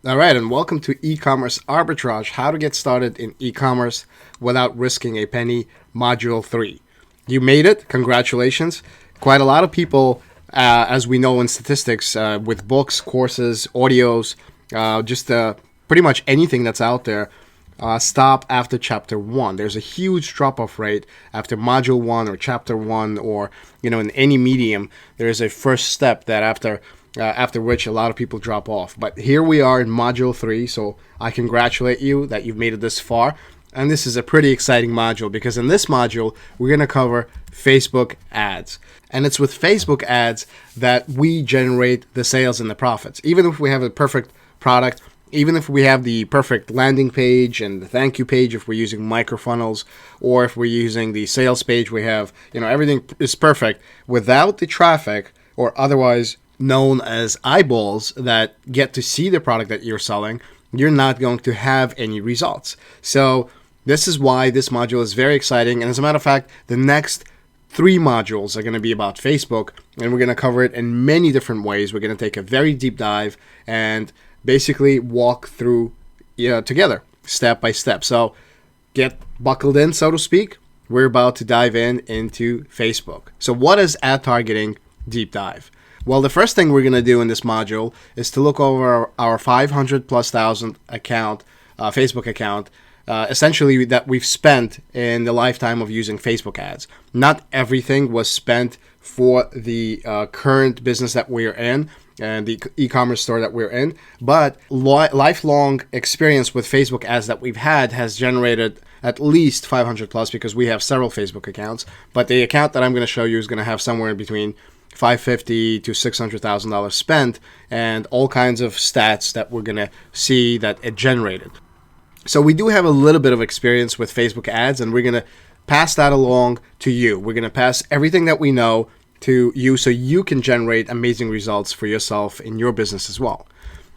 All right, and welcome to E-commerce Arbitrage, how to get started in e-commerce without risking a penny, Module 3. You made it. Congratulations. Quite a lot of people, as we know in statistics, with books, courses, audios, pretty much anything that's out there, stop after Chapter 1. There's a huge drop-off rate after Module 1 or Chapter 1 or, in any medium. There's a first step that after which a lot of people drop off. But here we are in Module 3, so I congratulate you that you've made it this far. And this is a pretty exciting module because in this module, we're going to cover Facebook ads. And it's with Facebook ads that we generate the sales and the profits. Even if we have a perfect product, even if we have the perfect landing page and the thank you page, if we're using microfunnels, or if we're using the sales page, we have, everything is perfect. Without the traffic, or otherwise known as eyeballs that get to see the product that you're selling, you're not going to have any results. So this is why this module is very exciting. And as a matter of fact, the next 3 modules are going to be about Facebook, and we're going to cover it in many different ways. We're going to take a very deep dive and basically walk through together, step by step. So get buckled in, so to speak. We're about to dive into Facebook. So what is ad targeting deep dive? Well, the first thing we're going to do in this module is to look over our 500,000+ account, Facebook account, essentially that we've spent in the lifetime of using Facebook ads. Not everything was spent for the current business that we're in and the e-commerce store that we're in, but lifelong experience with Facebook ads that we've had has generated at least 500+ because we have several Facebook accounts. But the account that I'm going to show you is going to have somewhere in between $550,000 to $600,000 spent, and all kinds of stats that we're going to see that it generated. So we do have a little bit of experience with Facebook ads, and we're going to pass that along to you. We're going to pass everything that we know to you so you can generate amazing results for yourself in your business as well.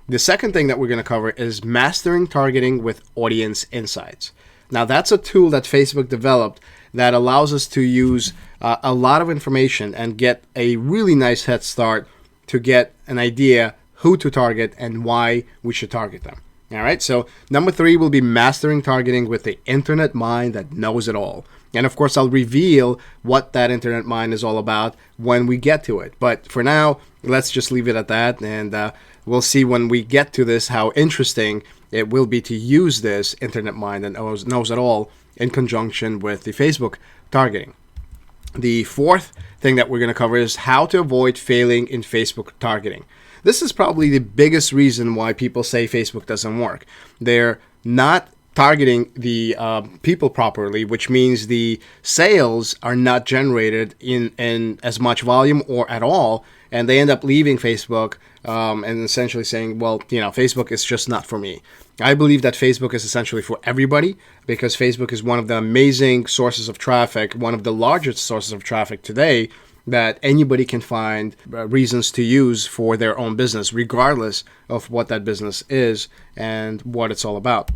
The second thing that we're going to cover is mastering targeting with audience insights. Now, that's a tool that Facebook developed that allows us to use a lot of information and get a really nice head start to get an idea who to target and why we should target them. All right, so number 3 will be mastering targeting with the internet mind that knows it all. And of course, I'll reveal what that internet mind is all about when we get to it. But for now, let's just leave it at that. And we'll see when we get to this how interesting it will be to use this internet mind that knows it all in conjunction with the Facebook targeting. The fourth thing that we're going to cover is how to avoid failing in Facebook targeting. This is probably the biggest reason why people say Facebook doesn't work. They're not targeting the people properly, which means the sales are not generated in as much volume or at all, and they end up leaving Facebook and essentially saying, well, Facebook is just not for me. I believe that Facebook is essentially for everybody because Facebook is one of the amazing sources of traffic, one of the largest sources of traffic today that anybody can find reasons to use for their own business, regardless of what that business is and what it's all about.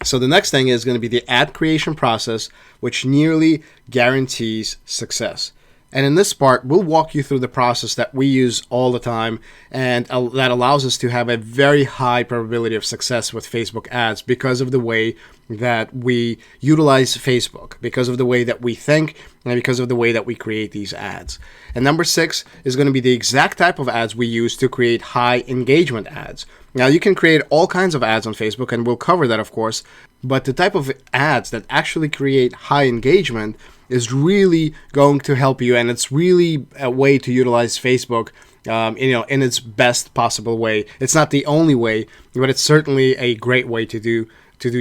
So the next thing is going to be the ad creation process, which nearly guarantees success. And in this part, we'll walk you through the process that we use all the time and that allows us to have a very high probability of success with Facebook ads because of the way that we utilize Facebook, because of the way that we think, and because of the way that we create these ads. And number 6 is going to be the exact type of ads we use to create high engagement ads. Now, you can create all kinds of ads on Facebook, and we'll cover that, of course, but the type of ads that actually create high engagement is really going to help you, and it's really a way to utilize Facebook in its best possible way. It's not the only way, but it's certainly a great way to do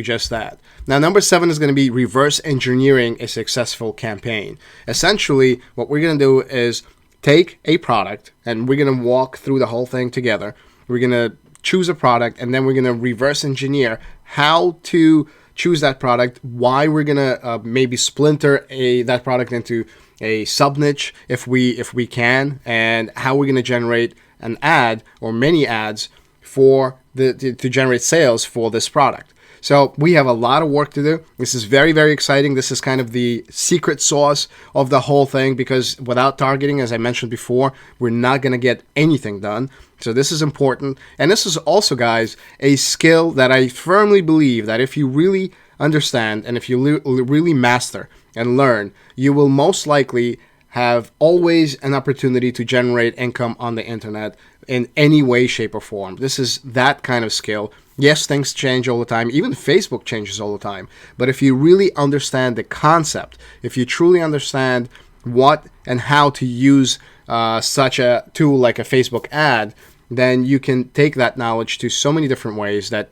just that. Now, number 7 is going to be reverse engineering a successful campaign. Essentially, what we're going to do is take a product, and we're going to walk through the whole thing together. We're going to choose a product, and then we're going to reverse engineer how to choose that product, why we're going to maybe splinter that product into a sub niche if we can, and how we're going to generate an ad or many ads to generate sales for this product. So we have a lot of work to do. This is very, very exciting. This is kind of the secret sauce of the whole thing because without targeting, as I mentioned before, we're not going to get anything done. So this is important. And this is also, guys, a skill that I firmly believe that if you really understand and if you really master and learn, you will most likely have always an opportunity to generate income on the internet in any way, shape, or form. This is that kind of skill. Yes, things change all the time. Even Facebook changes all the time. But if you really understand the concept, if you truly understand what and how to use such a tool like a Facebook ad, then you can take that knowledge to so many different ways that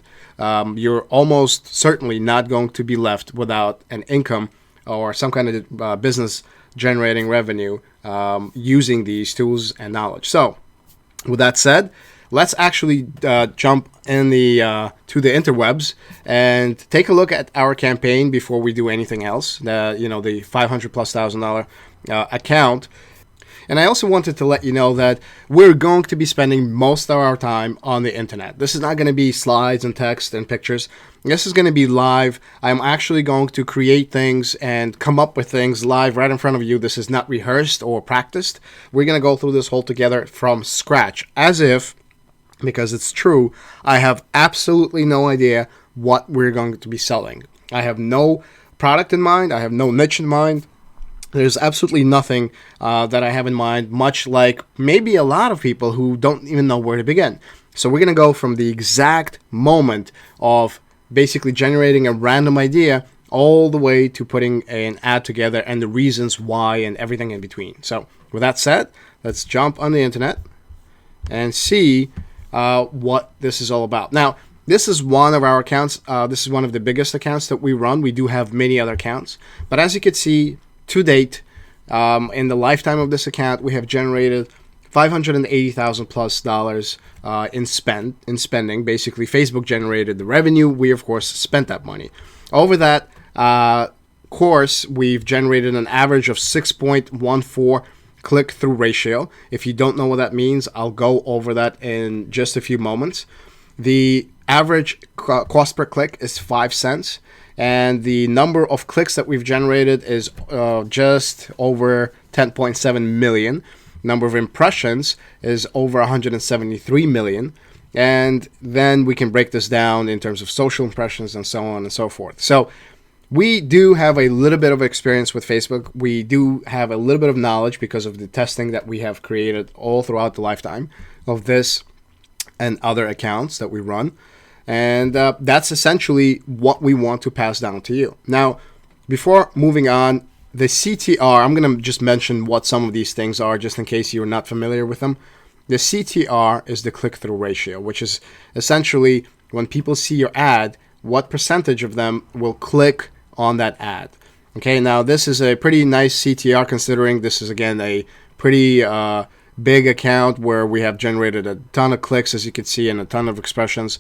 you're almost certainly not going to be left without an income or some kind of business generating revenue using these tools and knowledge. So, with that said, let's actually jump in to the interwebs and take a look at our campaign before we do anything else. The $500,000+ account. And I also wanted to let you know that we're going to be spending most of our time on the internet. This is not going to be slides and text and pictures. This is going to be live. I'm actually going to create things and come up with things live right in front of you. This is not rehearsed or practiced. We're going to go through this whole together from scratch, as if, because it's true, I have absolutely no idea what we're going to be selling. I have no product in mind. I have no niche in mind. There's absolutely nothing that I have in mind, much like maybe a lot of people who don't even know where to begin. So we're going to go from the exact moment of basically generating a random idea all the way to putting an ad together and the reasons why and everything in between. So with that said, let's jump on the internet and see what this is all about. Now, this is one of our accounts. This is one of the biggest accounts that we run. We do have many other accounts. But as you can see, to date, in the lifetime of this account, we have generated $580,000+ in spending. Basically, Facebook generated the revenue. We, of course, spent that money. Over that course, we've generated an average of 6.14 click-through ratio. If you don't know what that means, I'll go over that in just a few moments. The average cost per click is 5 cents. And the number of clicks that we've generated is just over 10.7 million. Number of impressions is over 173 million. And then we can break this down in terms of social impressions and so on and so forth. So we do have a little bit of experience with Facebook. We do have a little bit of knowledge because of the testing that we have created all throughout the lifetime of this and other accounts that we run. And that's essentially what we want to pass down to you. Now, before moving on, the CTR, I'm going to just mention what some of these things are just in case you're not familiar with them. The CTR is the click-through ratio, which is essentially when people see your ad, what percentage of them will click on that ad. Okay, now this is a pretty nice CTR considering this is, again, a pretty big account where we have generated a ton of clicks, as you can see, and a ton of impressions.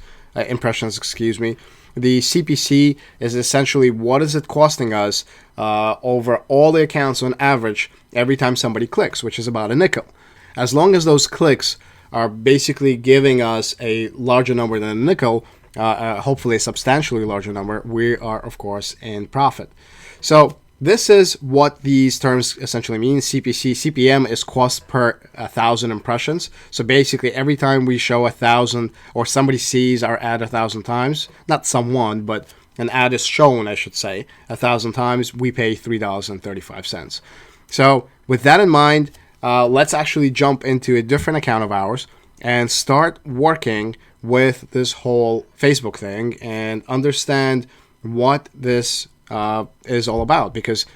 The CPC is essentially what is it costing us over all the accounts on average every time somebody clicks, which is about a nickel. As long as those clicks are basically giving us a larger number than a nickel, hopefully a substantially larger number, we are, of course, in profit. So this is what these terms essentially mean. CPC, CPM is cost per 1,000 impressions. So basically, every time we show 1,000 or somebody sees our ad 1,000 times, not someone, but an ad is shown, I should say, 1,000 times, we pay $3.35. So with that in mind, let's actually jump into a different account of ours and start working with this whole Facebook thing and understand what this is all about. Because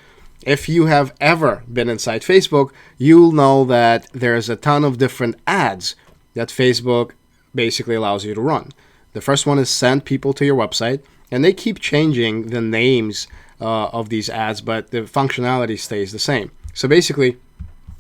if you have ever been inside Facebook, you'll know that there's a ton of different ads that Facebook basically allows you to run. The first one is send people to your website, and they keep changing the names of these ads, but the functionality stays the same. So basically,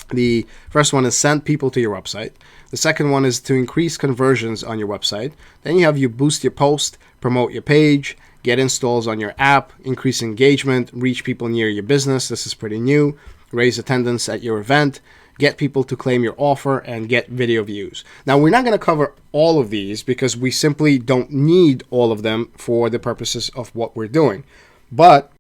the first one is send people to your website. The second one is to increase conversions on your website. Then you have you boost your post, promote your page, get installs on your app, increase engagement, reach people near your business. This is pretty new. Raise attendance at your event, get people to claim your offer, and get video views. Now, we're not going to cover all of these because we simply don't need all of them for the purposes of what we're doing. But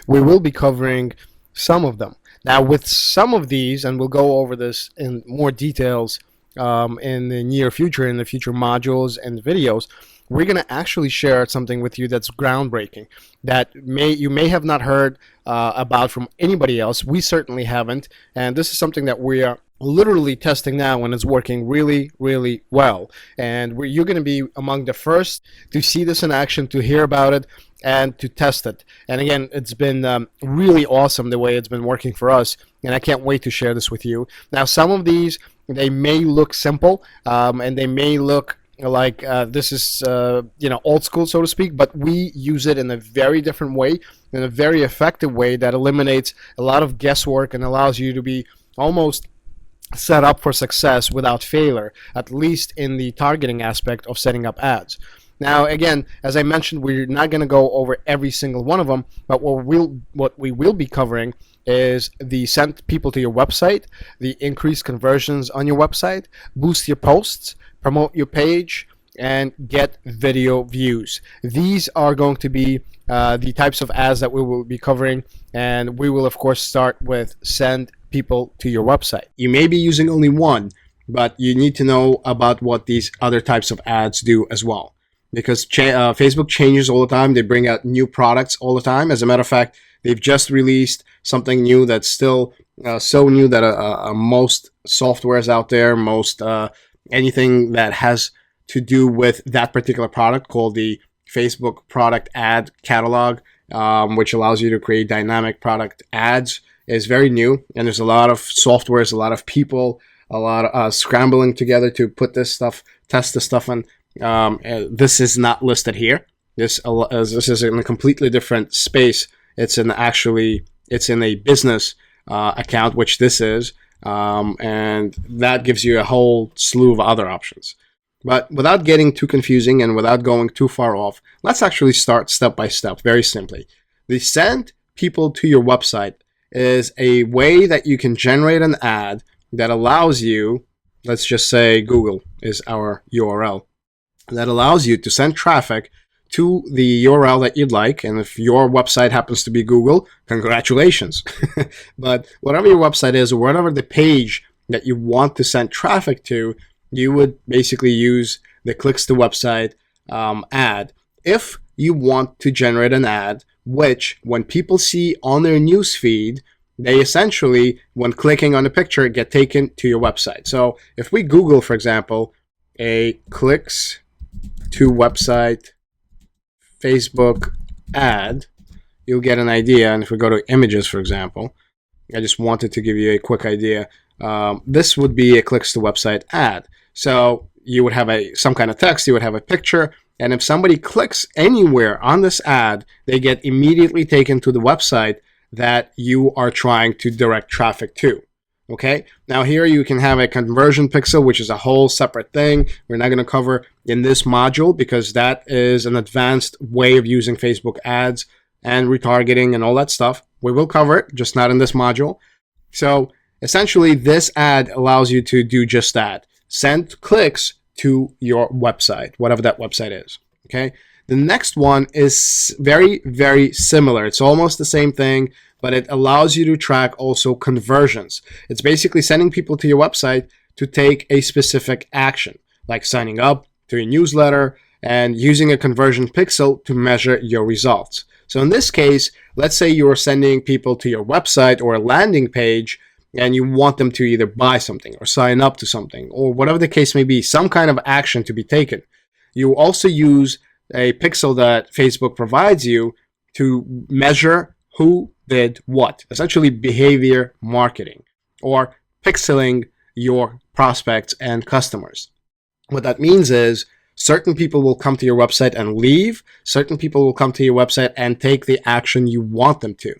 we will be covering some of them. Now, with some of these, and we'll go over this in more details in the near future, in the future modules and videos, we're going to actually share something with you that's groundbreaking, that you may have not heard about from anybody else. We certainly haven't, and this is something that we are literally testing now, and it's working really, really well. And you're going to be among the first to see this in action, to hear about it, and to test it. And again, it's been really awesome the way it's been working for us, and I can't wait to share this with you. Now, some of these, they may look simple, and they may look like this is old school, so to speak, but we use it in a very different way, in a very effective way that eliminates a lot of guesswork and allows you to be almost set up for success without failure, at least in the targeting aspect of setting up ads. Now, again, as I mentioned, we're not going to go over every single one of them, but what we will be covering is the send people to your website, the increase conversions on your website, boost your posts, promote your page, and get video views. These are going to be the types of ads that we will be covering, and we will, of course, start with send people to your website. You may be using only one, but you need to know about what these other types of ads do as well, because Facebook changes all the time. They bring out new products all the time. As a matter of fact, they've just released something new that's still so new that most softwares out there, most anything that has to do with that particular product, called the Facebook Product Ad Catalog, which allows you to create dynamic product ads, is very new. And there's a lot of softwares, a lot of people, a lot of scrambling together to put this stuff, test this stuff, and this is not listed here. This is in a completely different space. It's in a business account, which this is, and that gives you a whole slew of other options. But without getting too confusing and without going too far off, let's actually start step by step, very simply. The send people to your website is a way that you can generate an ad that allows you, let's just say Google is our URL, that allows you to send traffic to the URL that you'd like. And if your website happens to be Google, congratulations. But whatever your website is, or whatever the page that you want to send traffic to, you would basically use the clicks to website ad. If you want to generate an ad, which when people see on their news feed, they essentially, when clicking on a picture, get taken to your website. So if we Google, for example, a clicks to website Facebook ad, you'll get an idea. And if we go to images, for example, I just wanted to give you a quick idea. This would be a clicks to website ad. So you would have some kind of text, you would have a picture, and if somebody clicks anywhere on this ad, they get immediately taken to the website that you are trying to direct traffic to. Okay, now here you can have a conversion pixel, which is a whole separate thing. We're not going to cover in this module because that is an advanced way of using Facebook ads and retargeting and all that stuff. We will cover it, just not in this module. So essentially, this ad allows you to do just that. Send clicks to your website, whatever that website is. Okay. The next one is very, very similar. It's almost the same thing, but it allows you to track also conversions. It's basically sending people to your website to take a specific action, like signing up to a newsletter and using a conversion pixel to measure your results. So in this case, let's say you're sending people to your website or a landing page, and you want them to either buy something or sign up to something or whatever the case may be, some kind of action to be taken. You also use a pixel that Facebook provides you to measure who did what, essentially behavior marketing or pixeling your prospects and customers. What that means is certain people will come to your website and leave. Certain people will come to your website and take the action you want them to.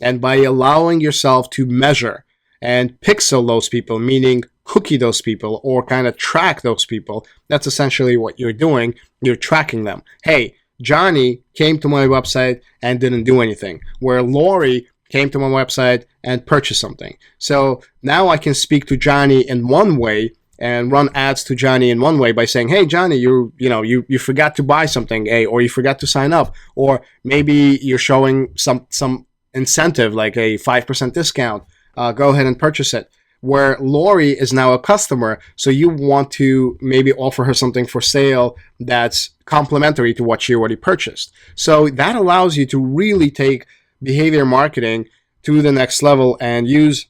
And by allowing yourself to measure and pixel those people, meaning cookie those people or kind of track those people, that's essentially what you're doing. You're tracking them. Hey, Johnny came to my website and didn't do anything, where Lori came to my website and purchased something. So now I can speak to Johnny in one way and run ads to Johnny in one way by saying, hey, Johnny, you forgot to buy something, or you forgot to sign up, or maybe you're showing some incentive like a 5% discount. Go ahead and purchase it. where Lori is now a customer. So you want to maybe offer her something for sale that's complementary to what she already purchased. So that allows you to really take behavior marketing to the next level and use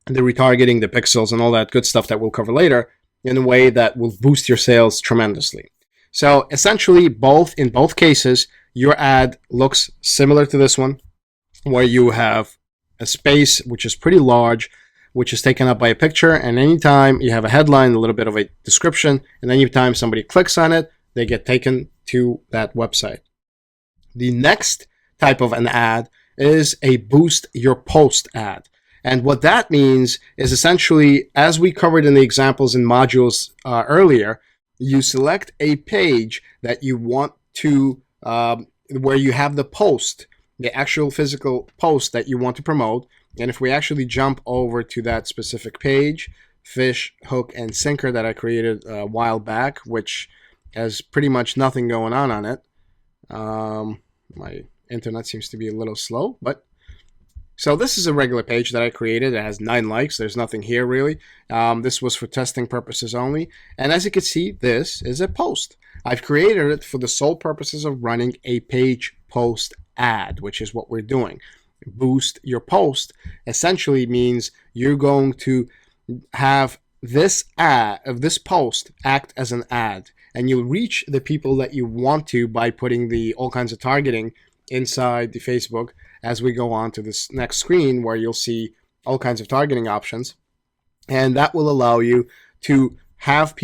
the retargeting, the pixels, and all that good stuff that we'll cover later in a way that will boost your sales tremendously. So essentially, in both cases, your ad looks similar to this one, where you have a space which is pretty large, which is taken up by a picture, and anytime you have a headline, a little bit of a description, and anytime somebody clicks on it, they get taken to that website. The next type of an ad is a boost your post ad. And what that means is essentially, as we covered in the examples in modules earlier, you select a page that you want to, where you have the post, the actual physical post that you want to promote. And if we actually jump over to that specific page, Fish, Hook, and Sinker that I created a while back, which has pretty much nothing going on it. My internet seems to be a little slow, but so this is a regular page that I created. It has 9 likes. There's nothing here really. This was for testing purposes only. And as you can see, this is a post. I've created it for the sole purposes of running a page post ad, which is what we're doing. Boost your post essentially means you're going to have this ad of this post act as an ad, and you'll reach the people that you want to by putting the all kinds of targeting inside the Facebook as we go on to this next screen, where you'll see all kinds of targeting options. And that will allow you to have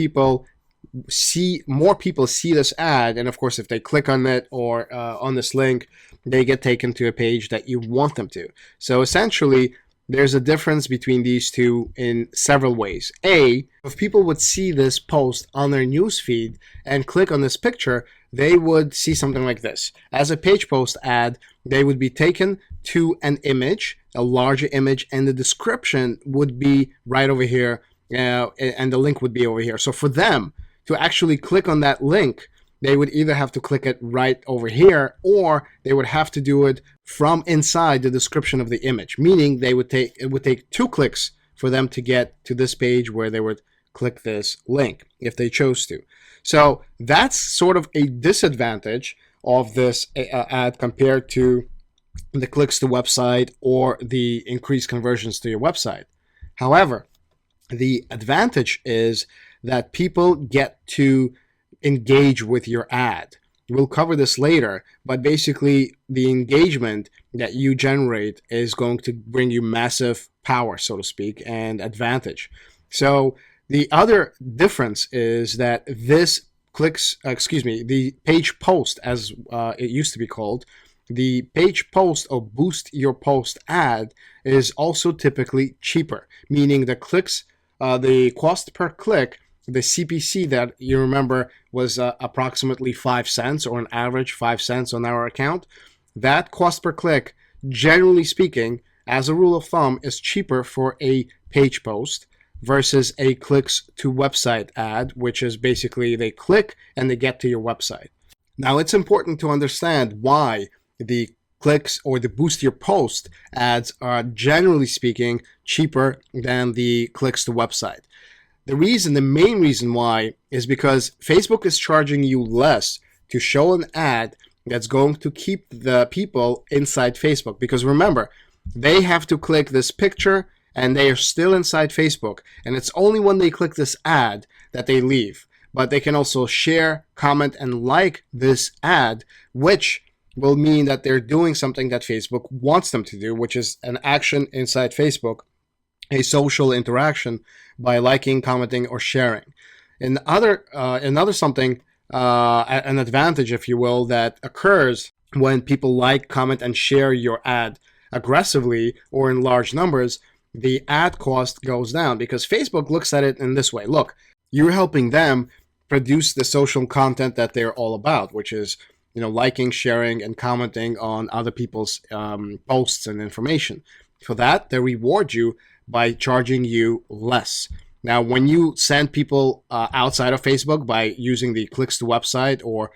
more people see this ad. And of course, if they click on it or on this link, they get taken to a page that you want them to. So essentially, there's a difference between these two in several ways. A, if people would see this post on their newsfeed and click on this picture, they would see something like this. As a page post ad, they would be taken to an image, a larger image, and the description would be right over here, and the link would be over here. So for them to actually click on that link, they would either have to click it right over here, or they would have to do it from inside the description of the image, meaning it would take 2 clicks for them to get to this page where they would click this link if they chose to. So that's sort of a disadvantage of this ad compared to the clicks to website or the increased conversions to your website. However, the advantage is that people get to engage with your ad. We'll cover this later, but basically the engagement that you generate is going to bring you massive power, so to speak, and advantage. The other difference is that the page post, as it used to be called, the page post or boost your post ad is also typically cheaper, meaning the cost per click, the CPC that you remember was approximately 5 cents, or an average 5 cents on our account. That cost per click, generally speaking, as a rule of thumb, is cheaper for a page post versus a clicks to website ad, which is basically they click and they get to your website. Now, it's important to understand why the clicks or the boost your post ads are, generally speaking, cheaper than the clicks to website. The main reason why is because Facebook is charging you less to show an ad that's going to keep the people inside Facebook. Because remember, they have to click this picture and they are still inside Facebook. And it's only when they click this ad that they leave. But they can also share, comment, and like this ad, which will mean that they're doing something that Facebook wants them to do, which is an action inside Facebook, a social interaction by liking, commenting, or sharing. An advantage, if you will, that occurs when people like, comment, and share your ad aggressively or in large numbers, the ad cost goes down because Facebook looks at it in this way. Look, you're helping them produce the social content that they're all about, which is, liking, sharing, and commenting on other people's posts and information. For that, they reward you by charging you less. Now, when you send people outside of Facebook by using the clicks to website or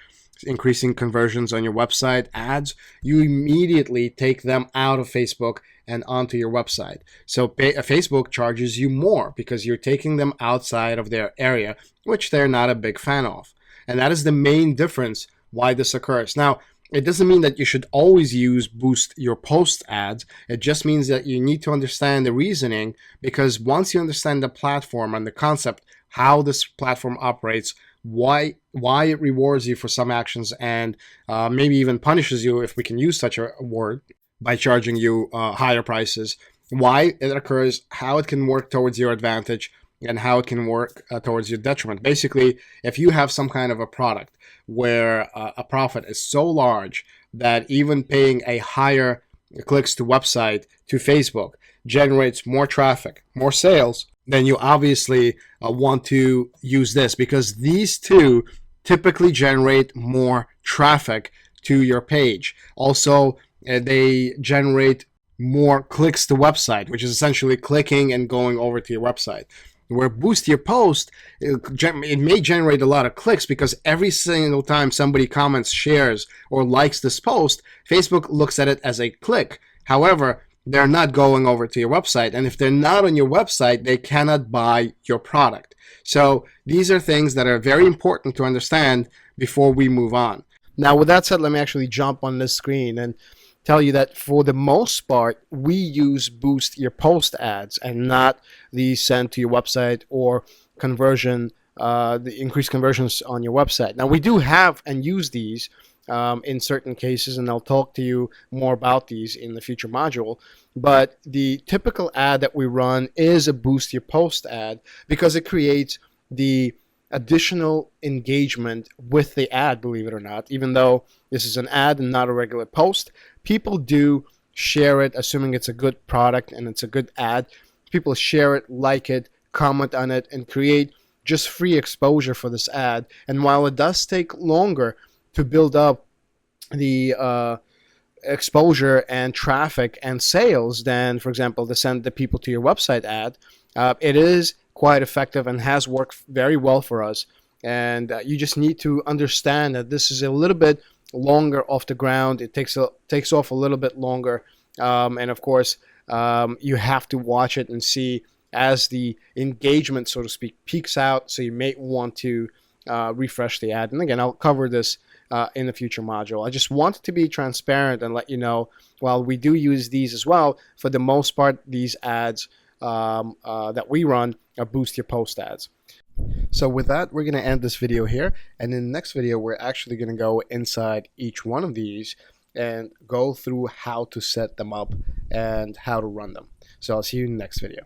increasing conversions on your website ads, you immediately take them out of Facebook and onto your website. So Facebook charges you more because you're taking them outside of their area, which they're not a big fan of. And that is the main difference why this occurs. Now, it doesn't mean that you should always use Boost Your Post ads. It just means that you need to understand the reasoning, because once you understand the platform and the concept, how this platform operates, why it rewards you for some actions, and maybe even punishes you, if we can use such a word, by charging you higher prices, why it occurs, how it can work towards your advantage, and how it can work towards your detriment. Basically, if you have some kind of a product where a profit is so large that even paying a higher clicks to website to Facebook generates more traffic, more sales, then you obviously want to use this, because these two typically generate more traffic to your page. Also, they generate more clicks to website, which is essentially clicking and going over to your website. Where Boost Your Post, it may generate a lot of clicks, because every single time somebody comments, shares, or likes this post, Facebook looks at it as a click. However, they're not going over to your website, and if they're not on your website, they cannot buy your product. So these are things that are very important to understand before we move on. Now, with that said, let me actually jump on this screen and tell you that for the most part, we use Boost Your Post ads and not the send to your website or conversion, the increased conversions on your website. Now, we do have and use these in certain cases, and I'll talk to you more about these in the future module. But the typical ad that we run is a Boost Your Post ad, because it creates the additional engagement with the ad, believe it or not. Even though this is an ad and not a regular post, people do share it, assuming it's a good product and it's a good ad. People share it, like it, comment on it, and create just free exposure for this ad. And while it does take longer to build up the exposure and traffic and sales than, for example, to send the people to your website ad, it is quite effective and has worked very well for us. And you just need to understand that this is a little bit longer off the ground. It takes off a little bit longer, and of course, you have to watch it and see as the engagement, so to speak, peaks out. So you may want to refresh the ad. And again, I'll cover this in the future module. I just wanted to be transparent and let you know, while we do use these as well, for the most part, these ads that we run are Boost Your Post ads. So with that, we're going to end this video here. And in the next video, we're actually going to go inside each one of these and go through how to set them up and how to run them. So I'll see you in the next video.